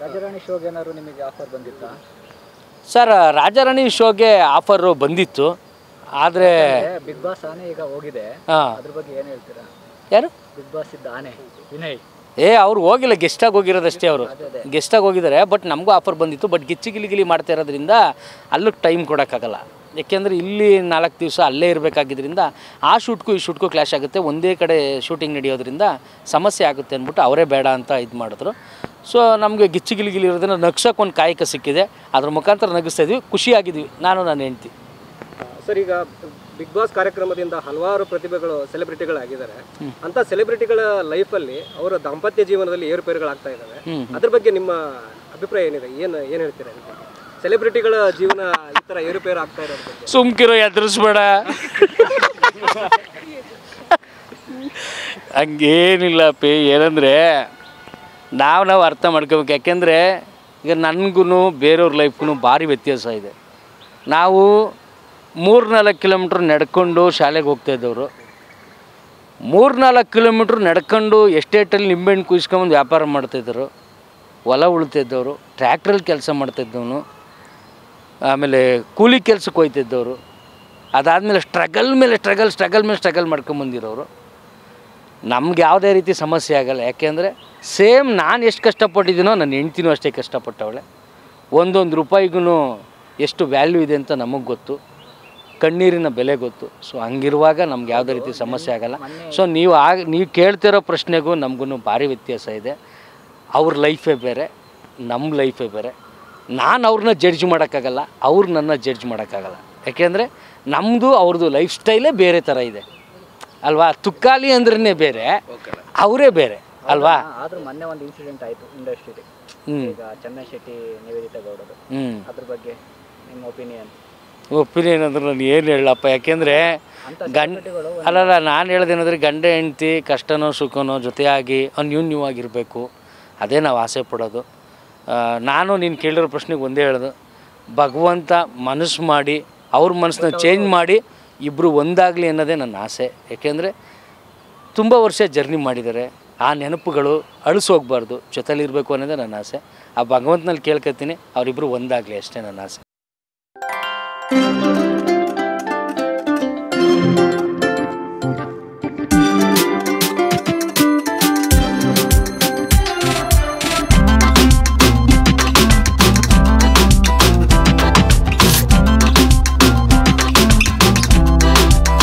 ರಾಜಾರಾಣಿ ಶೋಗೆ ಏನಾದ್ರು ನಿಮಗೆ offer ಬಂದಿತ್ತಾ? Sir Rajarani ಶೋಗೆ offer ಬಂದಿತ್ತು, ಆದರೆ ಬಿಗ್ ಬಾಸ್ ಆನೆ ಈಗ ಹೋಗಿದೆ, ಅದ್ರ ಬಗ್ಗೆ ಏನು ಹೇಳ್ತೀರಾ? ಯಾರು ಬಿಗ್ ಬಾಸ್ ಇದ್ದ ಆನೆ ವಿನಯ್? ಅವ್ರು ಹೋಗಿಲ್ಲ, ಗೆಸ್ಟಾಗಿ ಹೋಗಿರೋದಷ್ಟೇ. ಅವರು ಗೆಸ್ಟಾಗಿ ಹೋಗಿದ್ದಾರೆ. ಬಟ್ ನಮಗೂ ಆಫರ್ ಬಂದಿತ್ತು. ಬಟ್ ಗಿಲಿ ಮಾಡ್ತಾ ಇರೋದ್ರಿಂದ ಅಲ್ಲೂ ಟೈಮ್ ಕೊಡೋಕ್ಕಾಗಲ್ಲ. ಯಾಕೆಂದರೆ ಇಲ್ಲಿ 4 ದಿವಸ ಅಲ್ಲೇ ಇರಬೇಕಾಗಿದ್ದರಿಂದ ಆ ಶೂಟ್ಗೂ ಈ ಶೂಟ್ಗೂ ಕ್ಲಾಶ್ ಆಗುತ್ತೆ. ಒಂದೇ ಕಡೆ ಶೂಟಿಂಗ್ ನಡೆಯೋದ್ರಿಂದ ಸಮಸ್ಯೆ ಆಗುತ್ತೆ ಅಂದ್ಬಿಟ್ಟು ಅವರೇ ಬೇಡ ಅಂತ ಇದು ಮಾಡಿದ್ರು. ಸೊ ನಮಗೆ ಗಿಲಿ ಇರೋದನ್ನು ನಗ್ಸೋಕೆ ಒಂದು ಕಾಯಕ ಸಿಕ್ಕಿದೆ. ಅದ್ರ ಮುಖಾಂತರ ನಗಿಸ್ತಾ ಇದ್ವಿ, ಖುಷಿಯಾಗಿದ್ವಿ ನಾನು ನನ್ನ ಹೆಂಡ್ತಿ. ಸರ್, ಈಗ ಬಿಗ್ ಬಾಸ್ ಕಾರ್ಯಕ್ರಮದಿಂದ ಹಲವಾರು ಪ್ರತಿಭೆಗಳು ಸೆಲೆಬ್ರಿಟಿಗಳಾಗಿದ್ದಾರೆ. ಅಂತ ಸೆಲೆಬ್ರಿಟಿಗಳ ಲೈಫಲ್ಲಿ ಅವರ ದಾಂಪತ್ಯ ಜೀವನದಲ್ಲಿ ಏರುಪೇರುಗಳಾಗ್ತಾ ಇದ್ದಾವೆ. ಅದ್ರ ಬಗ್ಗೆ ನಿಮ್ಮ ಅಭಿಪ್ರಾಯ ಏನಿದೆ? ಏನು ಹೇಳ್ತೀರಾ? ಸೆಲೆಬ್ರಿಟಿಗಳ ಜೀವನ ಈ ಥರ ಏರುಪೇರು ಆಗ್ತಾ ಇರೋದು ಸುಮ್ಕಿರೋ, ಎದುರಿಸ್ಬೇಡ. ಹಂಗೇನಿಲ್ಲ ಪೇ. ಏನಂದರೆ ನಾವು ಅರ್ಥ ಮಾಡ್ಕೋಬೇಕು. ಯಾಕೆಂದರೆ ಈಗ ನನಗೂ ಬೇರೆಯವ್ರ ಲೈಫ್ಗೂ ಭಾರಿ ವ್ಯತ್ಯಾಸ ಇದೆ. ನಾವು 3-4 ಕಿಲೋಮೀಟ್ರ್ ನಡ್ಕೊಂಡು ಶಾಲೆಗೆ ಹೋಗ್ತಾಯಿದ್ದವರು 3-4 ಕಿಲೋಮೀಟ್ರ್ ನಡ್ಕೊಂಡು ಎಸ್ಟೇಟಲ್ಲಿ ನಿಂಬೆಹಣ್ಣು ಕುಯ್ಸ್ಕೊಂಬಂದು ವ್ಯಾಪಾರ ಮಾಡ್ತಾಯಿದ್ದರು. ಹೊಲ ಉಳ್ತಿದ್ದವರು, ಟ್ರ್ಯಾಕ್ಟ್ರಲ್ಲಿ ಕೆಲಸ ಮಾಡ್ತಾಯಿದ್ದವನು, ಆಮೇಲೆ ಕೂಲಿ ಕೆಲ್ಸಕ್ಕೆ ಹೋಗ್ತಿದ್ದವರು, ಅದಾದಮೇಲೆ ಸ್ಟ್ರಗಲ್ ಮಾಡ್ಕೊಂಬಂದಿರೋರು. ನಮ್ಗೆ ಯಾವುದೇ ರೀತಿ ಸಮಸ್ಯೆ ಆಗೋಲ್ಲ. ಯಾಕೆಂದರೆ ಸೇಮ್ ನಾನು ಎಷ್ಟು ಕಷ್ಟಪಟ್ಟಿದ್ದೀನೋ ನನ್ನ ಹೆಂಡ್ತಿನೂ ಅಷ್ಟೇ ಕಷ್ಟಪಟ್ಟವಳೆ. ಒಂದೊಂದು ರೂಪಾಯಿಗೂ ಎಷ್ಟು ವ್ಯಾಲ್ಯೂ ಇದೆ ಅಂತ ನಮಗೆ ಗೊತ್ತು, ಕಣ್ಣೀರಿನ ಬೆಲೆ ಗೊತ್ತು. ಸೊ ಹಂಗಿರುವಾಗ ನಮ್ಗೆ ಯಾವುದೇ ರೀತಿ ಸಮಸ್ಯೆ ಆಗೋಲ್ಲ. ಸೊ ನೀವು ಕೇಳ್ತಿರೋ ಪ್ರಶ್ನೆಗೂ ನಮಗೂ ಭಾರಿ ವ್ಯತ್ಯಾಸ ಇದೆ. ಅವ್ರ ಲೈಫೇ ಬೇರೆ, ನಮ್ಮ ಲೈಫೇ ಬೇರೆ. ನಾನು ಅವ್ರನ್ನ ಜಡ್ಜ್ ಮಾಡೋಕ್ಕಾಗಲ್ಲ, ಅವ್ರು ನನ್ನ ಜಡ್ಜ್ ಮಾಡೋಕ್ಕಾಗಲ್ಲ. ಯಾಕೆಂದರೆ ನಮ್ಮದು ಅವ್ರದ್ದು ಲೈಫ್ ಸ್ಟೈಲೇ ಬೇರೆ ಥರ ಇದೆ ಅಲ್ವಾ? ತುಕ್ಕಾಲಿ ಅಂದ್ರೇ ಬೇರೆ, ಅವರೇ ಬೇರೆ ಅಲ್ವಾ? ಆದರೂ ಮೊನ್ನೆ ಒಂದು ಇನ್ಸಿಡೆಂಟ್ ಆಯಿತು ಇಂಡಸ್ಟ್ರಿಲಿ. ಈಗ ಚೆನ್ನೈ ಶೆಟ್ಟಿ, ನಿವೇದಿತಾ ಗೌಡರು, ಅದ್ರ ಬಗ್ಗೆ ನಿಮ್ಮ ಒಪಿನಿಯನ್ ಅಂದ್ರೆ ನಾನು ಏನು ಹೇಳಪ್ಪ. ಯಾಕೆಂದರೆ ಅಲ್ಲಲ್ಲ, ನಾನು ಹೇಳ್ದೇನಂದರೆ ಗಂಡ ಹೆಂಡ್ತಿ ಕಷ್ಟನೋ ಸುಖನೋ ಜೊತೆಯಾಗಿ ಅನ್ಯೂನ್ಯವಾಗಿರಬೇಕು. ಅದೇ ನಾವು ಆಸೆ ಪಡೋದು. ನಾನು ನೀನು ಕೇಳಿರೋ ಪ್ರಶ್ನೆಗೆ ಒಂದೇ ಹೇಳೋದು, ಭಗವಂತ ಮನಸ್ಸು ಮಾಡಿ ಅವ್ರ ಮನಸ್ಸನ್ನ ಚೇಂಜ್ ಮಾಡಿ ಇಬ್ಬರು ಒಂದಾಗಲಿ ಅನ್ನೋದೇ ನನ್ನ ಆಸೆ. ಏಕೆಂದರೆ ತುಂಬ ವರ್ಷ ಜರ್ನಿ ಮಾಡಿದ್ದಾರೆ. ಆ ನೆನಪುಗಳು ಅಳಿಸೋಗ್ಬಾರ್ದು, ಜೊತೆಲಿರಬೇಕು ಅನ್ನೋದೇ ನನ್ನ ಆಸೆ. ಆ ಭಗವಂತನಲ್ಲಿ ಕೇಳ್ಕೊತೀನಿ, ಅವರಿಬ್ಬರು ಒಂದಾಗಲಿ, ಅಷ್ಟೇ ನನ್ನ ಆಸೆ.